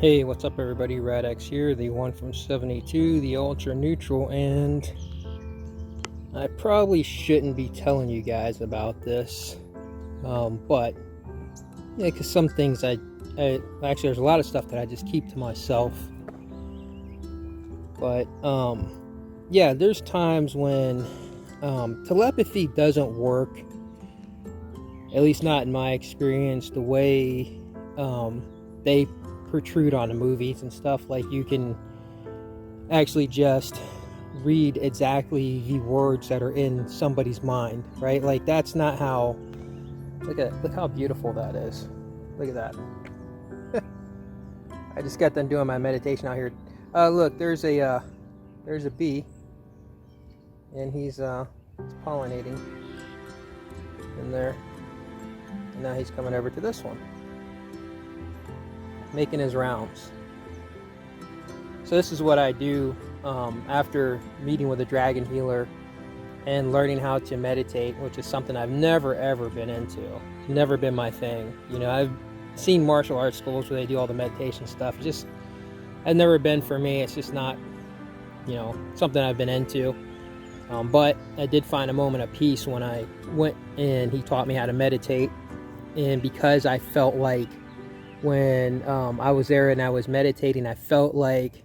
Hey, what's up everybody? Radx here, the one from 72, the ultra neutral, and I probably shouldn't be telling you guys about this, but yeah, because some things I actually there's a lot of stuff that I just keep to myself, but yeah, there's times when telepathy doesn't work, at least not in my experience, the way they protrude on the movies and stuff. Like, you can actually just read exactly the words that are in somebody's mind, right? Like, that's not how. Look how beautiful that is. Look at that. I just got done doing my meditation out here. Look, there's a bee, and he's pollinating in there, and now he's coming over to this one, making his rounds. So this is what I do after meeting with a dragon healer and learning how to meditate, which is something I've never ever been into. Never been my thing. You know, I've seen martial arts schools where they do all the meditation stuff. It's just, I've never been for me. It's just not, something I've been into. But I did find a moment of peace when I went and he taught me how to meditate. And because I felt like when I was there and I was meditating, I felt like,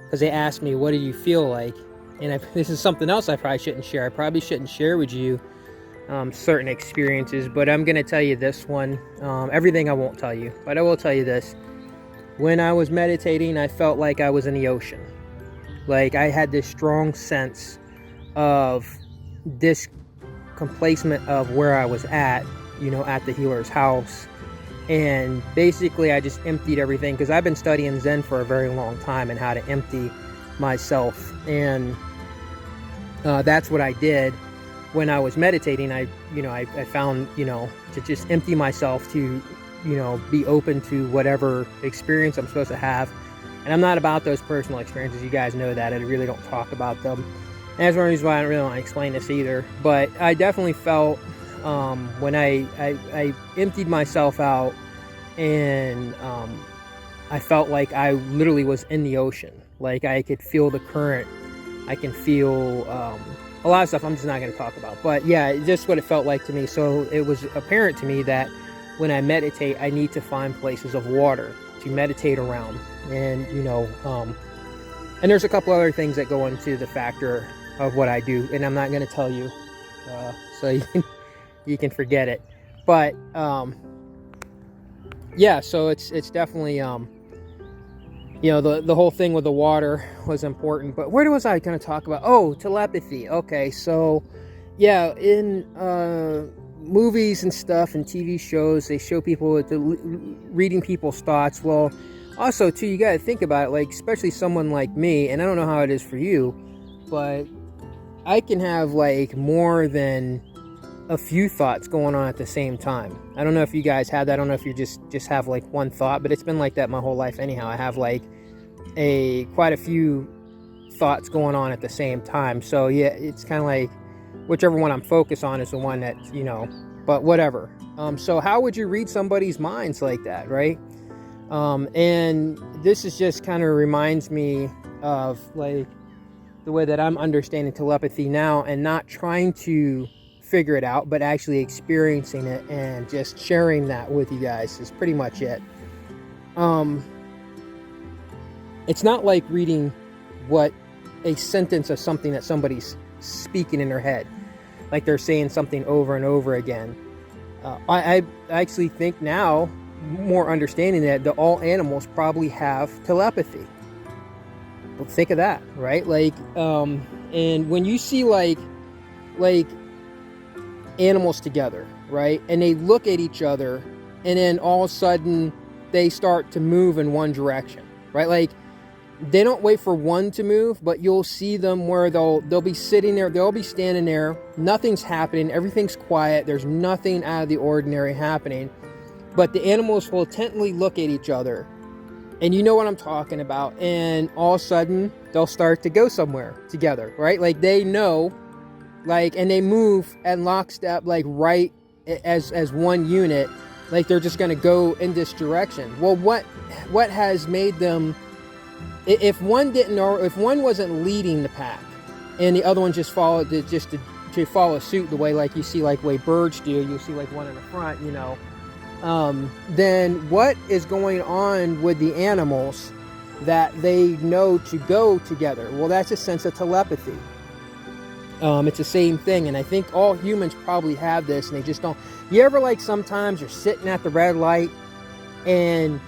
because they asked me, what do you feel like? And this is something else I probably shouldn't share. I probably shouldn't share with you certain experiences, but I'm going to tell you this one. Everything I won't tell you, but I will tell you this. When I was meditating, I felt like I was in the ocean. Like, I had this strong sense of displacement of where I was at the healer's house. And basically I just emptied everything, because I've been studying Zen for a very long time and how to empty myself. And that's what I did when I was meditating. I found, to just empty myself, to, be open to whatever experience I'm supposed to have. And I'm not about those personal experiences. You guys know that. I really don't talk about them. And that's one reason why I don't really want to explain this either. But I definitely felt when I emptied myself out, and I felt like I literally was in the ocean. Like, I could feel the current. I can feel a lot of stuff I'm just not going to talk about. But yeah, just what it felt like to me. So it was apparent to me that when I meditate, I need to find places of water to meditate around. And, and there's a couple other things that go into the factor of what I do. And I'm not going to tell you. So you can forget it. But yeah, so it's definitely the whole thing with the water was important. But where was I going to talk about? Oh, telepathy. Okay, so yeah, in movies and stuff and TV shows, they show people reading people's thoughts. Well, also too, you got to think about it, like, especially someone like me, and I don't know how it is for you, but I can have like more than a few thoughts going on at the same time. I don't know if you guys have that. I don't know if you just have like one thought, but it's been like that my whole life anyhow. I have like quite a few thoughts going on at the same time. So yeah, it's kind of like whichever one I'm focused on is the one that, but whatever. So how would you read somebody's minds like that, right? And this is just kind of reminds me of like the way that I'm understanding telepathy now, and not trying to figure it out, but actually experiencing it and just sharing that with you guys is pretty much it. It's not like reading what a sentence of something that somebody's speaking in their head, like they're saying something over and over again. I actually think now, more understanding that all animals probably have telepathy. Well, think of that, right? Like, and when you see like animals together, right, and they look at each other, and then all of a sudden they start to move in one direction, right? Like, they don't wait for one to move, but you'll see them where they'll be sitting there, they'll be standing there, nothing's happening, everything's quiet, there's nothing out of the ordinary happening, but the animals will intently look at each other, and you know what I'm talking about, and all of a sudden they'll start to go somewhere together, right? Like, they know, like, and they move at lockstep, like right as one unit, Like they're just going to go in this direction. Well, what has made them, if one didn't, or if one wasn't leading the pack and the other one just followed just to follow suit the way, like you see, like way birds do, you'll see like one in the front, you know, then what is going on with the animals that they know to go together? Well, that's a sense of telepathy. It's the same thing, and I think all humans probably have this, and they just don't. You ever, like, sometimes you're sitting at the red light and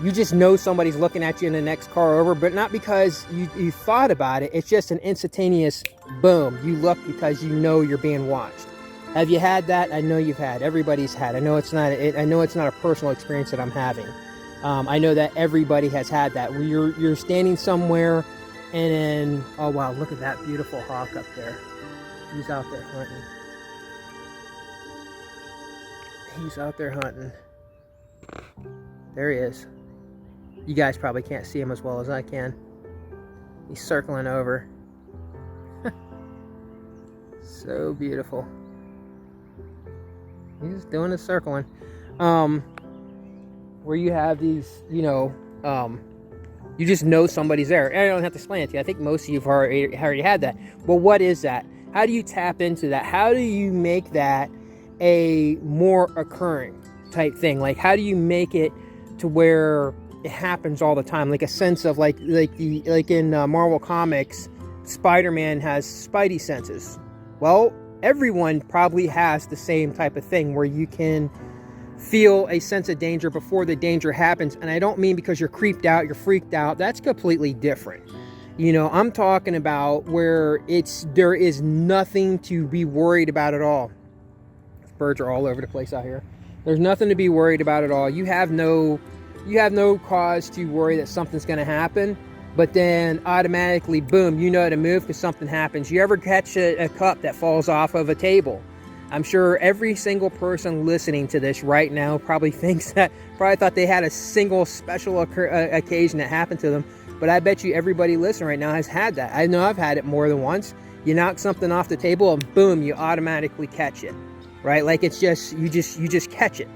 you just know somebody's looking at you in the next car over, but not because you thought about it. It's just an instantaneous boom. You look because you know you're being watched. Have you had that? I know you've had. Everybody's had. I know it's not a personal experience that I'm having. I know that everybody has had that, where you're standing somewhere and then, oh wow, look at that beautiful hawk up there. He's out there hunting. He's out there hunting. There he is. You guys probably can't see him as well as I can. He's circling over. So beautiful. He's doing the circling. Where you have these, you know, you just know somebody's there. I don't have to explain it to you. I think most of you have already had that. Well, what is that? How do you tap into that? How do you make that a more occurring type thing? Like, how do you make it to where it happens all the time? Like a sense of like in Marvel Comics, Spider-Man has Spidey senses. Well, everyone probably has the same type of thing where you can feel a sense of danger before the danger happens. And I don't mean because you're creeped out, you're freaked out. That's completely different. You know, I'm talking about where there is nothing to be worried about at all. Birds are all over the place out here. There's nothing to be worried about at all. You have no cause to worry that something's going to happen, but then automatically, boom, you know to move because something happens. You ever catch a cup that falls off of a table? I'm sure every single person listening to this right now probably thought they had a single special occasion that happened to them. But I bet you everybody listening right now has had that. I know I've had it more than once. You knock something off the table and boom, you automatically catch it, right? Like it's just, you just catch it.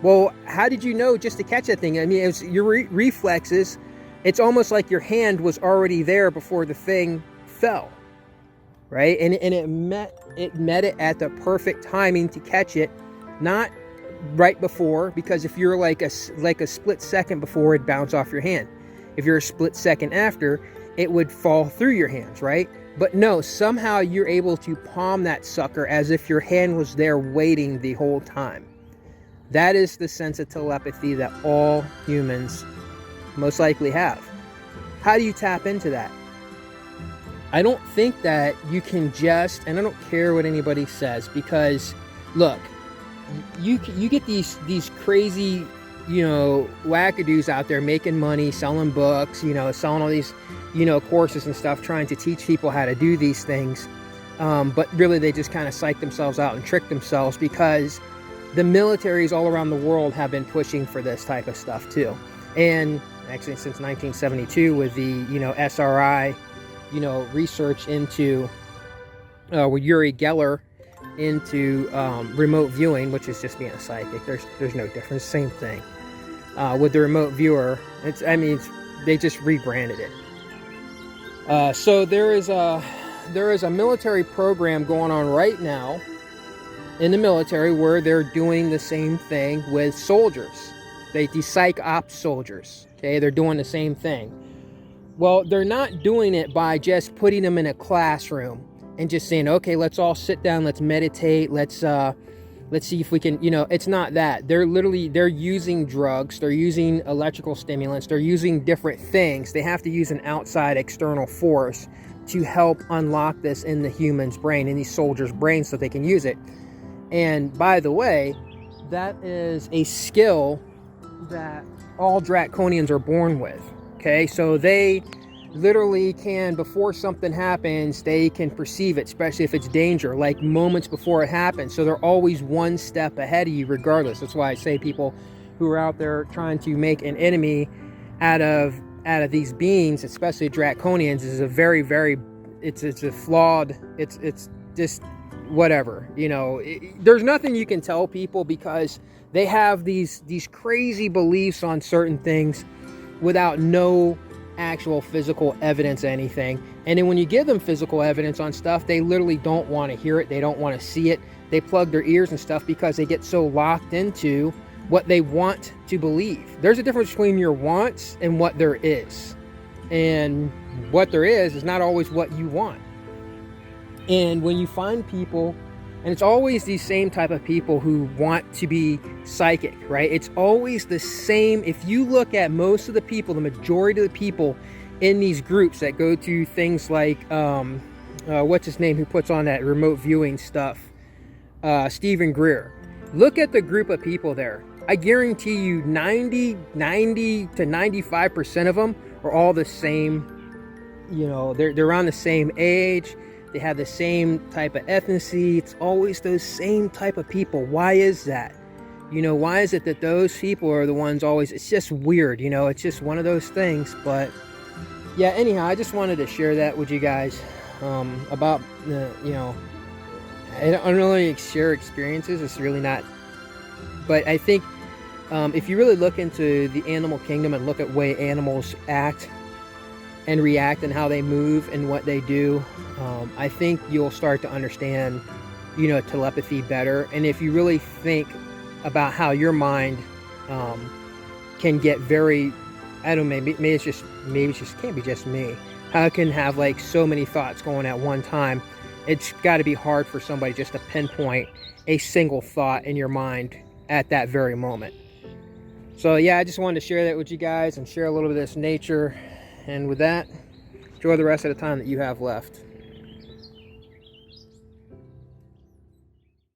Well, how did you know just to catch that thing? I mean, it was your reflexes. It's almost like your hand was already there before the thing fell. Right, and it met it at the perfect timing to catch it, not right before, because if you're like a split second before, it'd bounce off your hand. If you're a split second after, it would fall through your hands, right? But no, somehow you're able to palm that sucker as if your hand was there waiting the whole time. That is the sense of telepathy that all humans most likely have. How do you tap into that? I don't think that you can just, and I don't care what anybody says, because look, you get these crazy, you know, wackadoos out there making money, selling books, you know, selling all these, you know, courses and stuff, trying to teach people how to do these things. But really they just kind of psych themselves out and trick themselves, because the militaries all around the world have been pushing for this type of stuff too. And actually since 1972 with the, you know, SRI, you know, research into with Uri Geller into remote viewing, which is just being a psychic. There's no difference. Same thing with the remote viewer. They just rebranded it. So there is a military program going on right now in the military where they're doing the same thing with soldiers. These psych ops soldiers. Okay, they're doing the same thing. Well, they're not doing it by just putting them in a classroom and just saying, okay, let's all sit down, let's meditate, let's see if we can, you know, it's not that. They're using drugs, they're using electrical stimulants, they're using different things. They have to use an outside external force to help unlock this in the human's brain, in these soldiers' brains, so they can use it. And by the way, that is a skill that all Draconians are born with. Okay, so they literally can, before something happens, they can perceive it, especially if it's danger, like moments before it happens. So they're always one step ahead of you regardless. That's why I say people who are out there trying to make an enemy out of these beings, especially Draconians, is a very, very, it's a flawed, it's just whatever, there's nothing you can tell people because they have these crazy beliefs on certain things without no actual physical evidence of anything. And then when you give them physical evidence on stuff, they literally don't want to hear it. They don't want to see it. They plug their ears and stuff because they get so locked into what they want to believe. There's a difference between your wants and what there is. And what there is not always what you want. And when you find people, and it's always these same type of people who want to be psychic, right? It's always the same. If you look at most of the people, the majority of the people in these groups that go to things like, what's his name, who puts on that remote viewing stuff? Stephen Greer. Look at the group of people there. I guarantee you 90 to 95% of them are all the same. They're around the same age. They have the same type of ethnicity. It's always those same type of people. Why is that? Why is it that those people are the ones always? It's just weird, it's just one of those things. But yeah, anyhow, I just wanted to share that with you guys about I don't really share experiences. It's really not. But I think if you really look into the animal kingdom and look at the way animals act and react and how they move and what they do, I think you'll start to understand, telepathy better. And if you really think about how your mind can get very, I don't know, maybe it's just can't be just me. How it can have like so many thoughts going at one time. It's got to be hard for somebody just to pinpoint a single thought in your mind at that very moment. So yeah, I just wanted to share that with you guys and share a little bit of this nature. And with that, enjoy the rest of the time that you have left.